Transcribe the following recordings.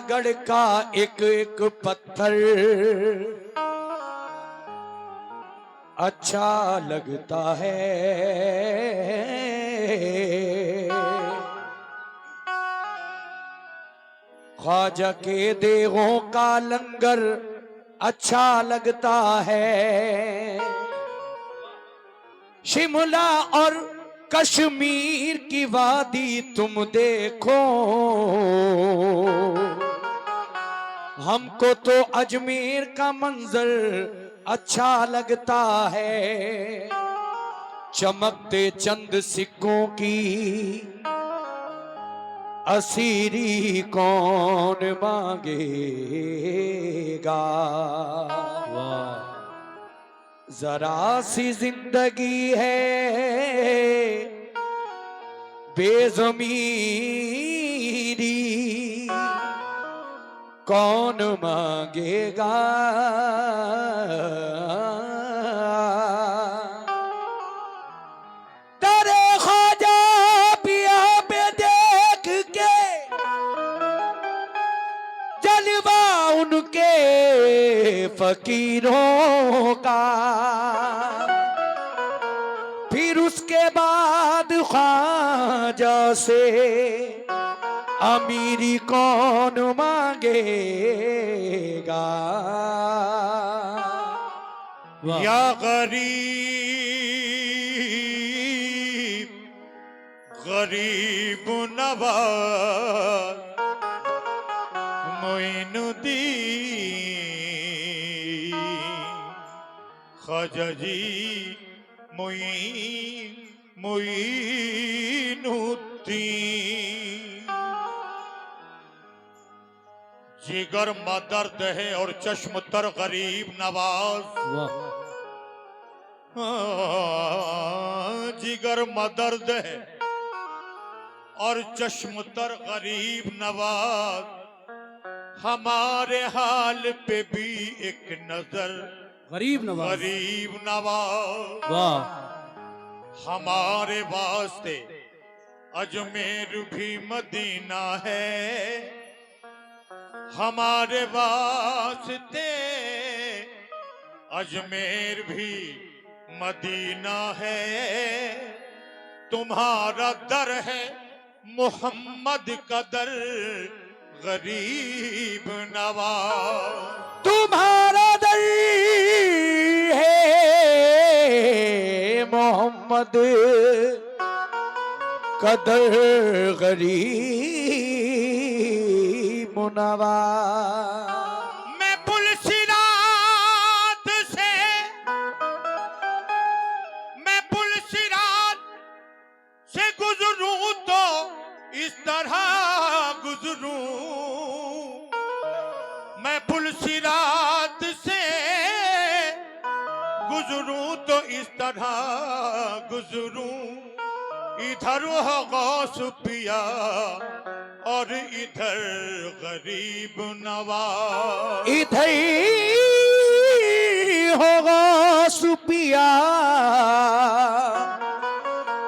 गढ़ का एक एक पत्थर अच्छा लगता है। ख्वाजा के देवों का लंगर अच्छा लगता है। शिमला और कश्मीर की वादी तुम देखो, हमको तो अजमेर का मंजर अच्छा लगता है। चमकते चंद सिक्कों की असीरी कौन मांगेगा। जरा सी जिंदगी है बेज़मीरी, कौन मांगेगा। तेरे ख्वाजा पिया पे देख के जलवा उनके फकीरों का, फिर उसके बाद ख्वाजा से अमीरी कौन मांगेगा। या गरीब गरीब नवाज मोइनुद्दीन ख्वाजा जी मोइनुद्दीन। जिगर मदर्द है और चश्म तर गरीब नवाज। जिगर मदर्द है और चश्म तर गरीब नवाज। हमारे हाल पे भी एक नजर गरीब नवाज। वाह। हमारे वास्ते अजमेर भी मदीना है। हमारे वास्ते अजमेर भी मदीना है। तुम्हारा दर है मोहम्मद का दर गरीब नवाज। तुम्हारा दर है मोहम्मद कदर गरीब नवाज। मैं पुलसिरात से गुजरूं तो इस तरह गुजरूं। मैं पुलसिरात से गुजरूं तो इस तरह गुजरूं। इधर हो गौस पिया और इधर गरीब नवाज। इधर होगा सुपिया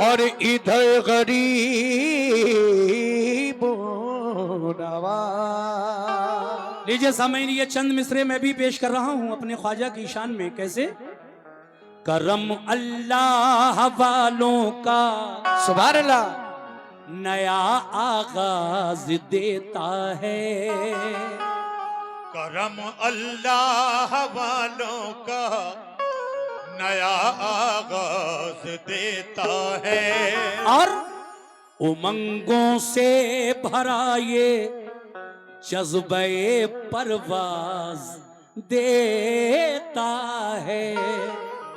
और इधर गरीब नवाज। लीजिए सामईन, ये चंद मिसरे मैं भी पेश कर रहा हूं अपने ख्वाजा की शान में। कैसे? करम अल्लाह वालों का सुभान अल्लाह नया आगाज देता है। करम अल्लाह वालों का नया आगाज देता है। और उमंगों से भरा ये जज्बे परवाज देता है।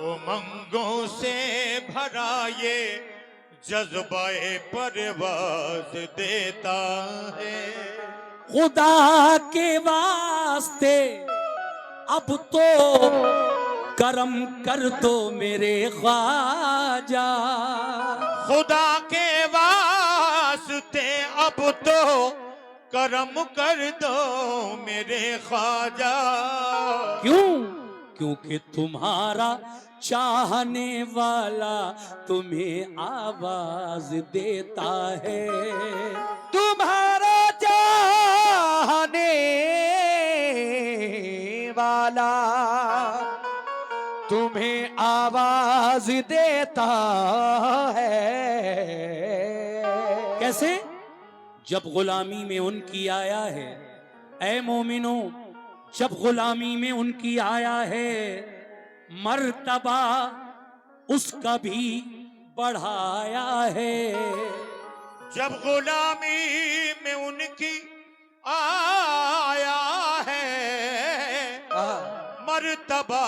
उमंगों से भरा ये जज्बाए परवाज देता है। खुदा के वास्ते अब तो करम कर दो मेरे ख्वाजा। खुदा के वास्ते अब तो करम कर दो मेरे ख्वाजा। क्यों? क्योंकि तुम्हारा चाहने वाला तुम्हें आवाज देता है। तुम्हारा चाहने वाला तुम्हें आवाज देता है। कैसे? जब गुलामी में उनकी आया है, ऐ मोमिनो, जब गुलामी में उनकी आया है, मर्तबा उसका भी बढ़ाया है। जब गुलामी में उनकी आया है, मर्तबा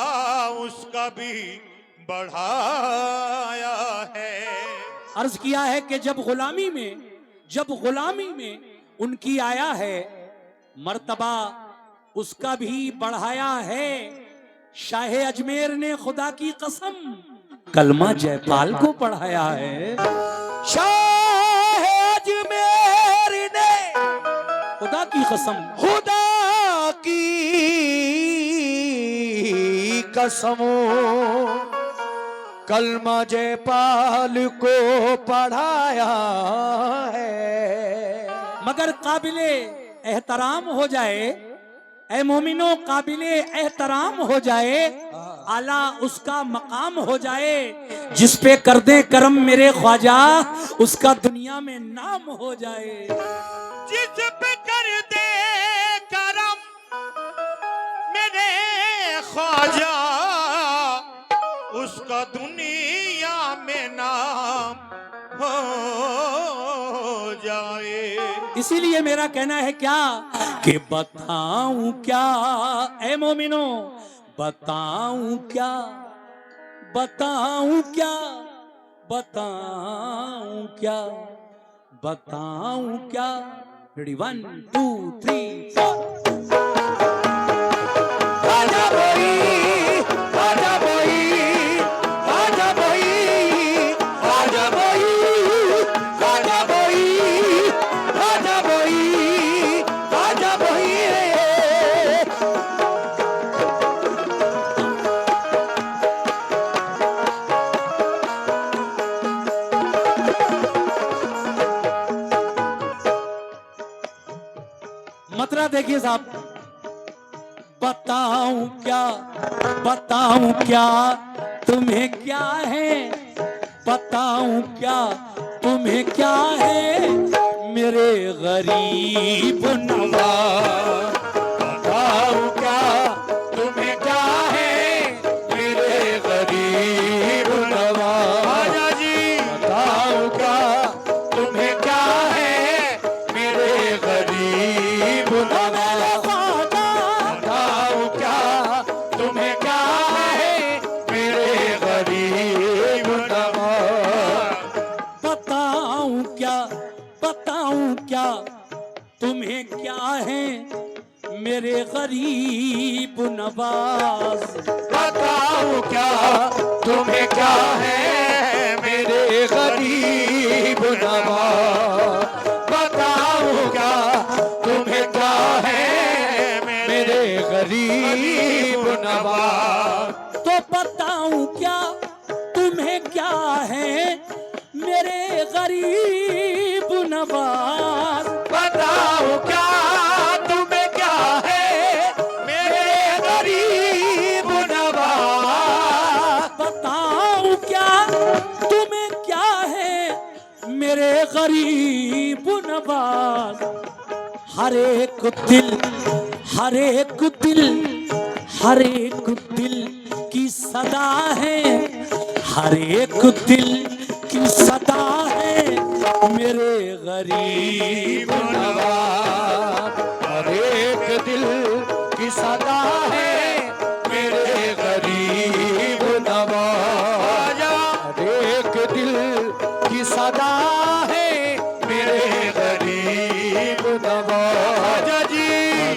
उसका भी बढ़ाया है। अर्ज किया है कि जब गुलामी में उनकी आया है, मर्तबा उसका भी बढ़ाया है। शाहे अजमेर ने खुदा की कसम कलमा जयपाल को पढ़ाया है। शाह अजमेर ने खुदा की कसम, खुदा की कसम कलमा जयपाल को पढ़ाया है। मगर काबिले एहतराम हो जाए, ऐ मोमिनो, काबिले एहतराम हो जाए, आला उसका मकाम हो जाए। जिस पे कर दे करम मेरे ख्वाजा, उसका दुनिया में नाम हो जाए। जिस पे कर दे करम मेरे ख्वाजा, उसका दुनिया में नाम हो जाए। इसीलिए मेरा कहना है क्या कि बताऊं क्या, ऐ मोमिनो, बताऊं क्या, बताऊं क्या, बताऊं क्या, बताऊं क्या। रेडी, 1 2 3 4। आजा भाई, आजा भाई, आजा भाई, आजा भाई, आजा भाई, आजा भाई, आजा भाई। मतरा देखिए साहब, बताऊं क्या, बताऊं क्या तुम्हें क्या है, बताऊं क्या तुम्हें क्या है, मेरे गरीब नवाज। बताऊं क्या तुम्हें क्या है, मेरे गरीब नवाज। आजा जी, बताऊं क्या तुम्हें क्या है, मेरे गरीब नवाज। बताऊं क्या तुम्हें क्या है, मेरे गरीब नवाज। बताऊं क्या, बताऊं क्या तुम्हें क्या है, मेरे गरीब नवाज। बताऊं क्या तुम्हें क्या है, मेरे गरीब नवाज। बताऊं क्या तुम्हें क्या है, मेरे गरीब नवाज। तो बताऊं क्या तुम्हें क्या है, मेरे गरीब नवाज। बताऊं क्या तुम्हें क्या है, मेरे गरीब नवाज। बताऊं क्या तुम्हें क्या है, मेरे गरीब नवाज। हर एक दिल, हर एक दिल, हर एक दिल की सदा है, हर एक दिल की सदा है, मेरे गरीब नवाज। हर एक दिल की सदा है, मेरे गरीब नवाज। हर एक दिल की सदा है, मेरे गरीब नवाज। आजा जी,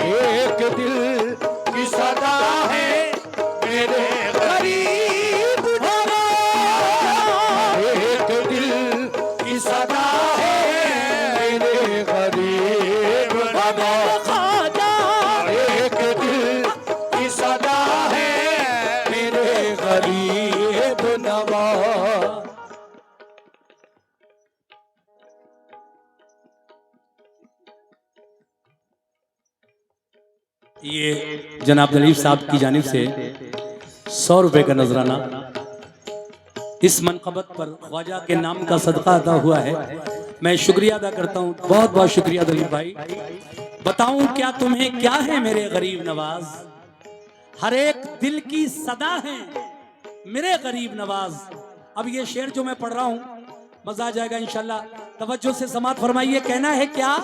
हर एक दिल की सदा है, मेरे गरीब नवाज। एक दिल की सदा है, मेरे गरीब नवाज। ये जनाब दलीफ साहब की जानिब से 100 रुपए का नजराना इस मनकबत पर ख्वाजा के नाम का सदका अदा हुआ है। मैं शुक्रिया अदा करता हूँ, बहुत बहुत शुक्रिया दलीफ भाई। बताऊं क्या तुम्हें क्या है मेरे गरीब नवाज, हर एक दिल की सदा है मेरे गरीब नवाज। अब ये शेर जो मैं पढ़ रहा हूँ मजा आ जाएगा इंशाल्लाह, तवज्जो से समात फरमाइए। कहना है क्या,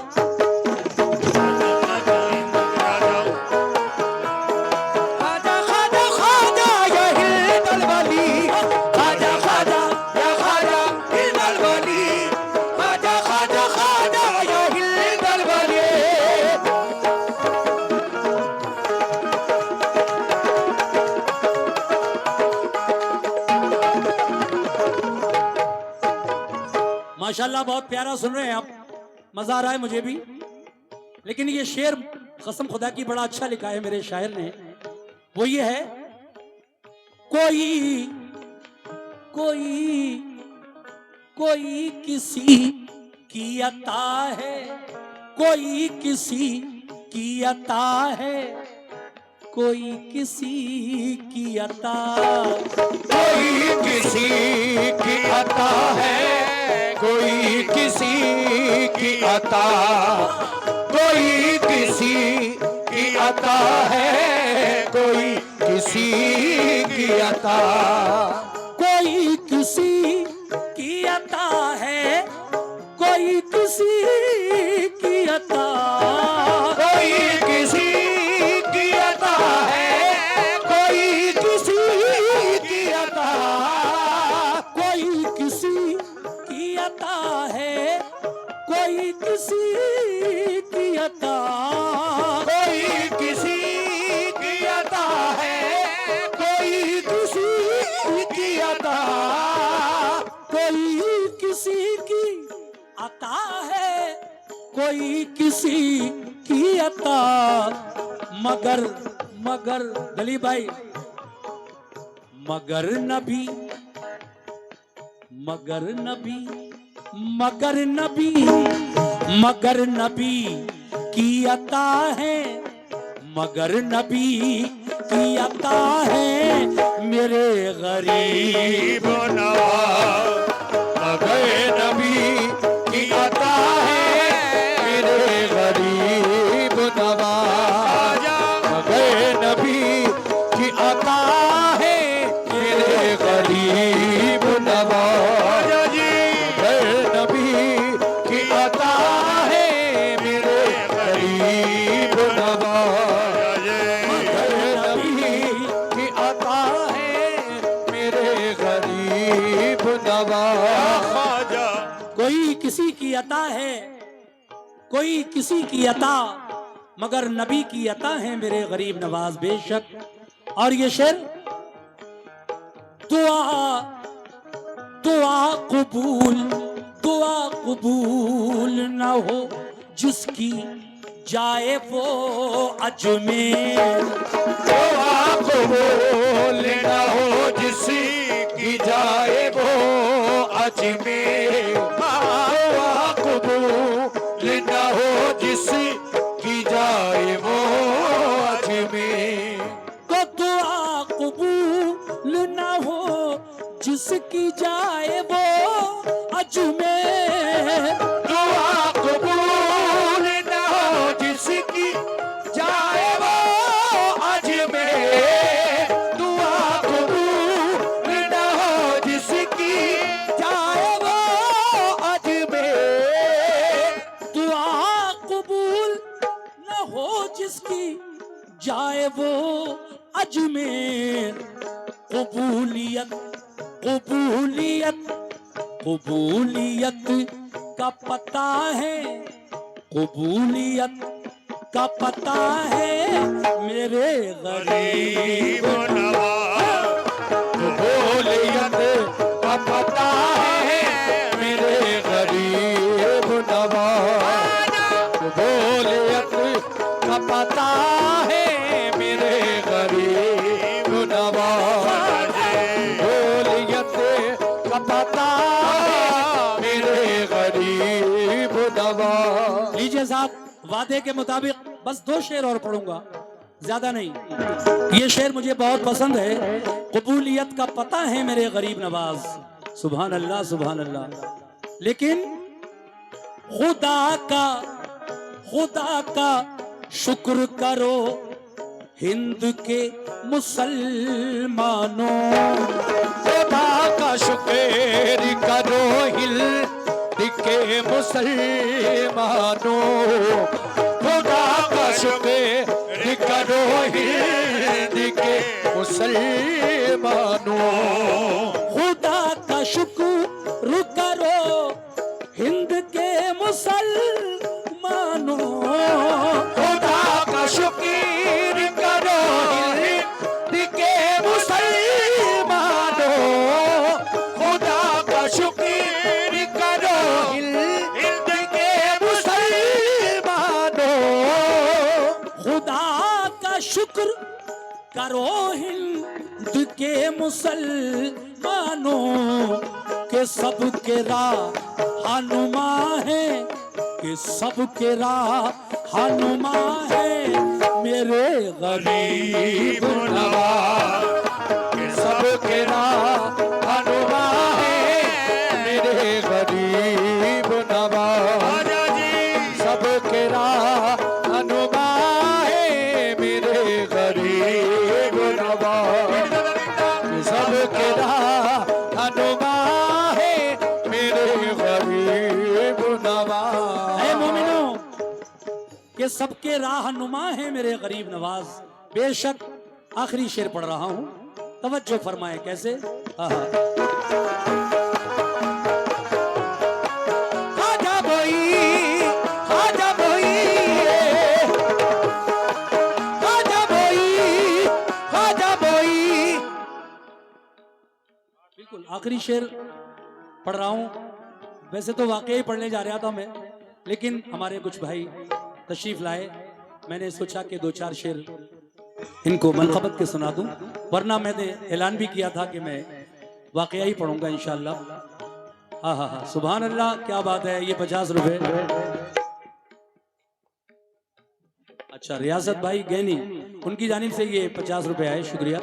माशाल्लाह बहुत प्यारा सुन रहे हैं आप, मजा आ रहा है मुझे भी। लेकिन ये शेर कसम खुदा की बड़ा अच्छा लिखा है मेरे शायर ने। वो ये है, कोई कोई कोई किसी की अता है, कोई किसी की अता है, कोई किसी की अता, कोई किसी की अता है, कोई किसी की अता, कोई किसी की अता है, कोई किसी की अता, कोई किसी की अता है, कोई किसी की अता, कोई किसी की अता है, कोई किसी की अता, कोई किसी की अता है, कोई किसी की अता, कोई किसी की अता है, कोई किसी की अता, कोई किसी की अता है, कोई किसी की अता, मगर मगर दली भाई, मगर नबी मगर नबी मगर नबी मगर नबी की अता है, मगर नबी की अता है मेरे गरीब नवाज, मगर नबी की अता है मेरे गरीब नवाज, मगर नबी की अता है मेरे गरीब नवाज, मगर नबी की अता है मेरे गरीब नवाज, मगर नबी की अता है मेरे गरीब नवाज। कोई किसी की अता है, कोई किसी की अता, मगर नबी की अता है मेरे गरीब नवाज बेशक। और ये शेर, दुआ दुआ कबूल, दुआ कबूल न हो जिसकी जाए वो अजमेर, दुआ कबूल न हो जिसी की जाए वो अजमेर, दुआ कबूल न हो जिसी की जाए वो अजमेर, को दुआ कबूल न हो जिसकी जाए वो अजमेर, दुआ कबूल न हो जिसकी जाए वो अजमेर, दुआ कबूल न हो जिसकी जाए वो अजमेर, दुआ कबूल न हो जिसकी जाए वो अजमेर। कबूलियत कबूलियत कबूलियत का पता है, कबूलियत का पता है मेरे गरीब नवाज, कबूलियत का पता है मेरे गरीब नवाज, कबूलियत का पता है मेरे गरीब नवाज, कबूलियत का पता है मेरे गरीब नवाज। लीजिए साहब, वादे के मुताबिक बस 2 शेर और पढ़ूंगा, ज्यादा नहीं। ये शेर मुझे बहुत पसंद है। कबूलियत का पता है मेरे गरीब नवाज, सुभान अल्लाह सुभान अल्लाह। लेकिन खुदा का शुक्र करो हिंद के मुसलमानों, खुदा का शुक्र करो हिंद के मुसलमानों, खुदा का शुक्र करो हिंद के मुसलमानों, खुदा का शुक्र करो हिंद के मुसलमानों, खुदा का शुक्र करो हिंद के मुसलमानों, खुदा का शुक्र करो हिंद के मुसलमानों, खुदा का शुक्र करो हिंद के मुसलमानों, के सबके रहनुमा है, के सबके रहनुमा है मेरे गरीब नवाज, के सबके रहनुमा है मेरे गरीब नवाज, सबके रहनुमा है मेरे गरीब नवाज, सबके रहनुमा है मेरे गरीब नवाज। ऐ मोमिनो, ये सबके रहनुमा है मेरे गरीब नवाज। बेशक आखिरी शेर पढ़ रहा हूं, तवज्जो फरमाए कैसे। आहा। आजा बोई, आजा बोई, आजा बोई, आजा बोई। बिल्कुल आखिरी शेर पढ़ रहा हूं। वैसे तो वाकई पढ़ने जा रहा था मैं, लेकिन हमारे कुछ भाई तशरीफ लाए, मैंने सोचा कि दो चार शेर इनको मनकबत के सुना दूं, वरना मैंने ऐलान भी किया था कि मैं वाकई ही पढ़ूंगा इंशाअल्लाह। हाँ हाँ हाँ, सुभान अल्लाह, क्या बात है। ये 50 रुपए। अच्छा, रियासत भाई गैनी, उनकी जानिब से ये 50 रुपए आए, शुक्रिया।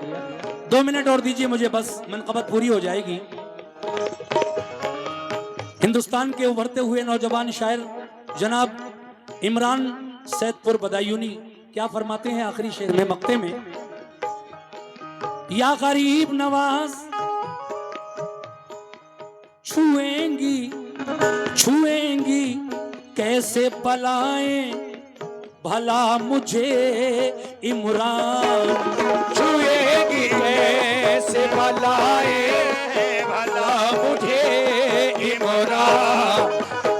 2 मिनट और दीजिए मुझे, बस मनकबत पूरी हो जाएगी। हिंदुस्तान के उभरते हुए नौजवान शायर जनाब इमरान सैदपुर बदायूनी क्या फरमाते हैं आखिरी शेर में, मक्ते में। या गरीब नवाज छुएंगी छुएंगी कैसे पलाएं भला मुझे इमरान, छुएगी कैसे भलाए भला मुझे इमरान,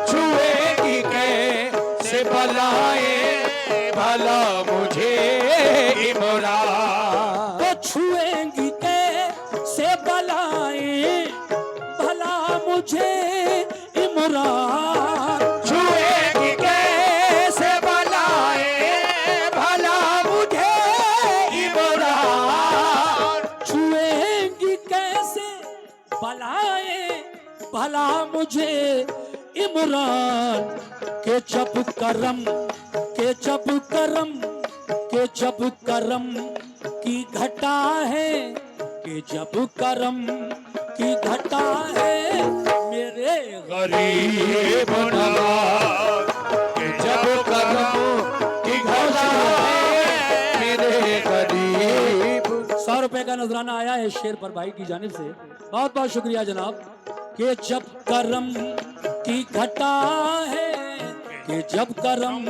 छुएगी कैसे भलाए भला मुझे इमरान, तो छुएंगी कैसे बलाएं भला मुझे इमरान, छुएगी कैसे भलाए भला मुझे इमरान, छुएंगी कैसे बलाएं भला मुझे इमरान, के जब करम के जब करम के जब करम की घटा है, के जब करम की घटा है मेरे गरीब नवाज, के जब करम की घटा है मेरे गरीब। 100 रुपए का नजराना आया है शेर पर भाई की जानिब से, बहुत बहुत शुक्रिया जनाब। के जब करम की घटा है, के जब करम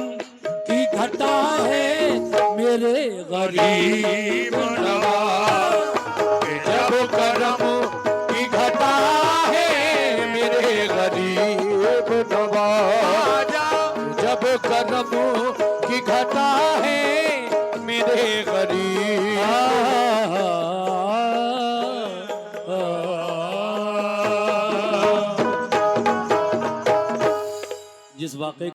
की घटा है मेरे गरीब नवाज, के जब करम की घटा है मेरे गरीब नवाज, जब करम की घटा है मेरे गरीब। जिस वाक़े